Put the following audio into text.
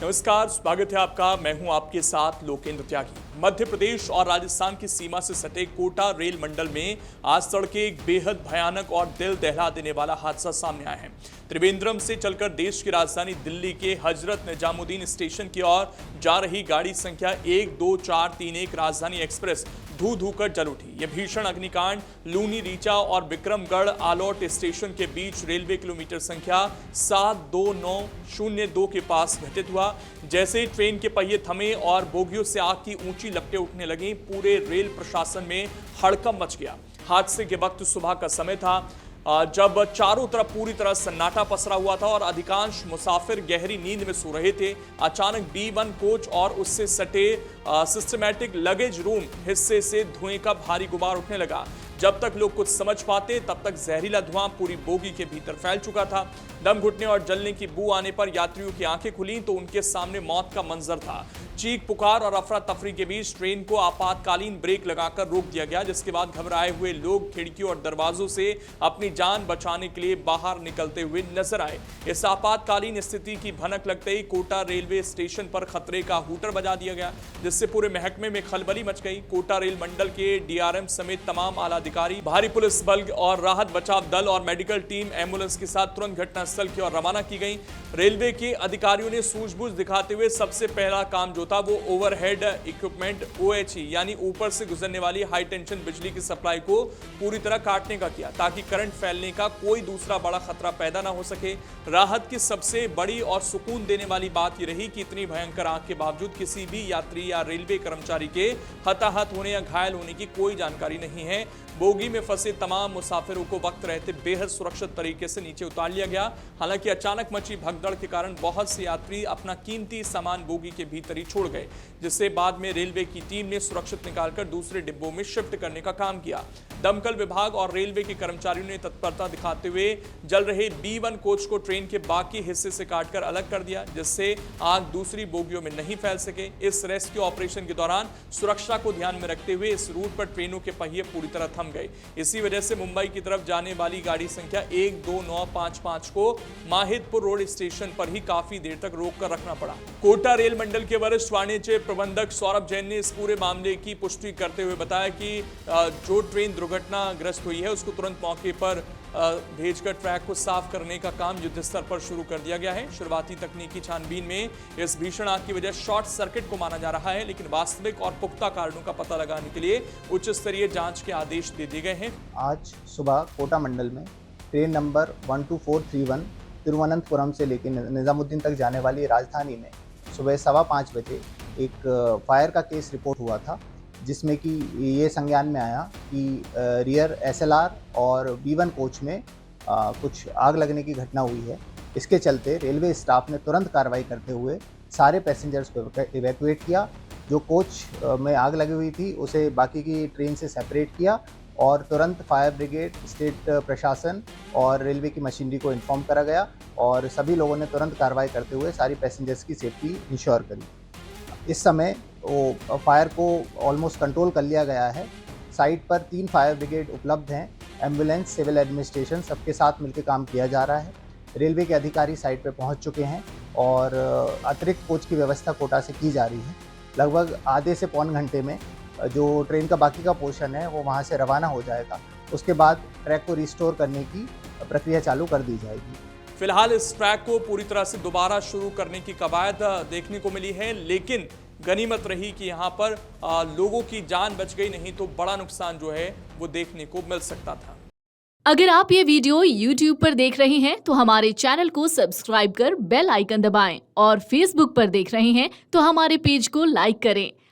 नमस्कार, स्वागत है आपका। मैं हूं आपके साथ लोकेंद्र त्यागी। मध्य प्रदेश और राजस्थान की सीमा से सटे कोटा रेल मंडल में आज तड़के एक बेहद भयानक और दिल दहला देने वाला हादसा सामने आया है। त्रिवेंद्रम से चलकर देश की राजधानी दिल्ली के हजरत निजामुद्दीन स्टेशन की ओर जा रही गाड़ी संख्या 12431 राजधानी एक्सप्रेस धू धू कर जल उठी। यह भीषण अग्निकांड लूनी रीचा और विक्रमगढ़ आलोट स्टेशन के बीच रेलवे किलोमीटर संख्या 72902 के पास घटित हुआ। जैसे ही ट्रेन के पहिए थमे और बोगियों से आग की ऊंची लपटें उठने लगी, पूरे रेल प्रशासन में हड़कंप मच गया। हादसे के वक्त सुबह का समय था, जब चारों तरफ पूरी तरह सन्नाटा पसरा हुआ था और अधिकांश मुसाफिर गहरी नींद में सो रहे थे। अचानक B1 कोच और उससे सटे सिस्टमैटिक लगेज रूम हिस्से से धुएं का भारी गुबार उठने लगा। जब तक लोग कुछ समझ पाते तब तक जहरीला धुआं पूरी बोगी के भीतर फैल चुका था। दम घुटने और जलने की बू आने पर यात्रियों की आंखें खुली तो उनके सामने मौत का मंजर था। चीख पुकार और अफरा तफरी के बीच ट्रेन को आपातकालीन ब्रेक लगाकर रोक दिया गया, जिसके बाद घबराए हुए लोग खिड़कियों और दरवाजों से अपनी जान बचाने के लिए बाहर निकलते हुए नजर आए। इस आपातकालीन स्थिति की भनक लगते ही कोटा रेलवे स्टेशन पर खतरे का हूटर बजा दिया गया, जिससे पूरे महकमे में खलबली मच गई। कोटा रेल मंडल के DRM समेत तमाम आला अधिकारी, भारी पुलिस बल और राहत बचाव दल और मेडिकल टीम एम्बुलेंस के साथ तुरंत घटनास्थल की ओर रवाना की गई। रेलवे के अधिकारियों ने सूझबूझ दिखाते हुए सबसे पहला काम जो था वो ओवरहेड इक्विपमेंट OHE यानी ऊपर से गुजरने वाली हाई टेंशन बिजली की सप्लाई को पूरी तरह काटने का किया, ताकि करंट फैलने का कोई दूसरा बड़ा खतरा पैदा ना हो सके। राहत की सबसे बड़ी और सुकून देने वाली बात यह रही कि इतनी भयंकर आग के बावजूद किसी भी यात्री या रेलवे कर्मचारी के हताहत होने या घायल होने की कोई जानकारी नहीं है। बोगी में फंसे तमाम मुसाफिरों को वक्त रहते बेहद सुरक्षित तरीके से नीचे उतार लिया गया। हालांकि अचानक मची भगदड़ के कारण बहुत से यात्री अपना कीमती सामान बोगी के भीतर ही छोड़ गए, जिससे बाद में रेलवे की टीम ने सुरक्षित निकालकर दूसरे डिब्बों में शिफ्ट करने का काम किया। दमकल विभाग और रेलवे के कर्मचारियों ने तत्परता दिखाते हुए जल रहे B1 कोच को ट्रेन के बाकी हिस्से से काटकर अलग कर दिया, जिससे आग दूसरी बोगियों में नहीं फैल सके। इस रेस्क्यू ऑपरेशन के दौरान सुरक्षा को ध्यान में रखते हुए इस रूट पर ट्रेनों के पहिए पूरी तरह थम गए। इसी वजह से मुंबई की तरफ जाने वाली गाड़ी संख्या 12955 को माहिदपुर रोड स्टेशन पर ही काफी देर तक रोक कर रखना पड़ा। कोटा रेल मंडल के वरिष्ठ वाणिज्य प्रबंधक सौरभ जैन ने इस पूरे मामले की पुष्टि करते हुए बताया कि जो ट्रेन दुर्घटनाग्रस्त हुई है उसको तुरंत मौके पर भेजकर ट्रैक को साफ करने का काम युद्ध स्तर पर शुरू कर दिया गया है। शुरुआती तकनीकी छानबीन में इस भीषण आग की वजह शॉर्ट सर्किट को माना जा रहा है, लेकिन वास्तविक और पुख्ता कारणों का पता लगाने के लिए उच्च स्तरीय जांच के आदेश दे दिए गए हैं। आज सुबह कोटा मंडल में ट्रेन नंबर 12431 तिरुवनंतपुरम से लेकर निजामुद्दीन तक जाने वाली राजधानी में सुबह 5:15 बजे एक फायर का केस रिपोर्ट हुआ था, जिसमें कि ये संज्ञान में आया कि रियर SLR और B1 कोच में कुछ आग लगने की घटना हुई है। इसके चलते रेलवे स्टाफ ने तुरंत कार्रवाई करते हुए सारे पैसेंजर्स को इवैक्यूएट किया। जो कोच में आग लगी हुई थी उसे बाकी की ट्रेन से सेपरेट किया और तुरंत फायर ब्रिगेड, स्टेट प्रशासन और रेलवे की मशीनरी को इन्फॉर्म करा गया और सभी लोगों ने तुरंत कार्रवाई करते हुए सारी पैसेंजर्स की सेफ्टी इंश्योर करी। इस समय वो फायर को ऑलमोस्ट कंट्रोल कर लिया गया है। साइट पर 3 फायर ब्रिगेड उपलब्ध हैं, एम्बुलेंस, सिविल एडमिनिस्ट्रेशन सबके साथ मिलकर काम किया जा रहा है। रेलवे के अधिकारी साइट पर पहुंच चुके हैं और अतिरिक्त कोच की व्यवस्था कोटा से की जा रही है। लगभग आधे से पौन घंटे में जो ट्रेन का बाकी का पोर्शन है वो वहाँ से रवाना हो जाएगा। उसके बाद ट्रैक को रिस्टोर करने की प्रक्रिया चालू कर दी जाएगी। फिलहाल इस ट्रैक को पूरी तरह से दोबारा शुरू करने की कवायद देखने को मिली है, लेकिन गनीमत रही कि यहाँ पर लोगों की जान बच गई, नहीं तो बड़ा नुकसान जो है वो देखने को मिल सकता था। अगर आप ये वीडियो YouTube पर देख रहे हैं तो हमारे चैनल को सब्सक्राइब कर बेल आइकन दबाएं और Facebook पर देख रहे हैं तो हमारे पेज को लाइक करें।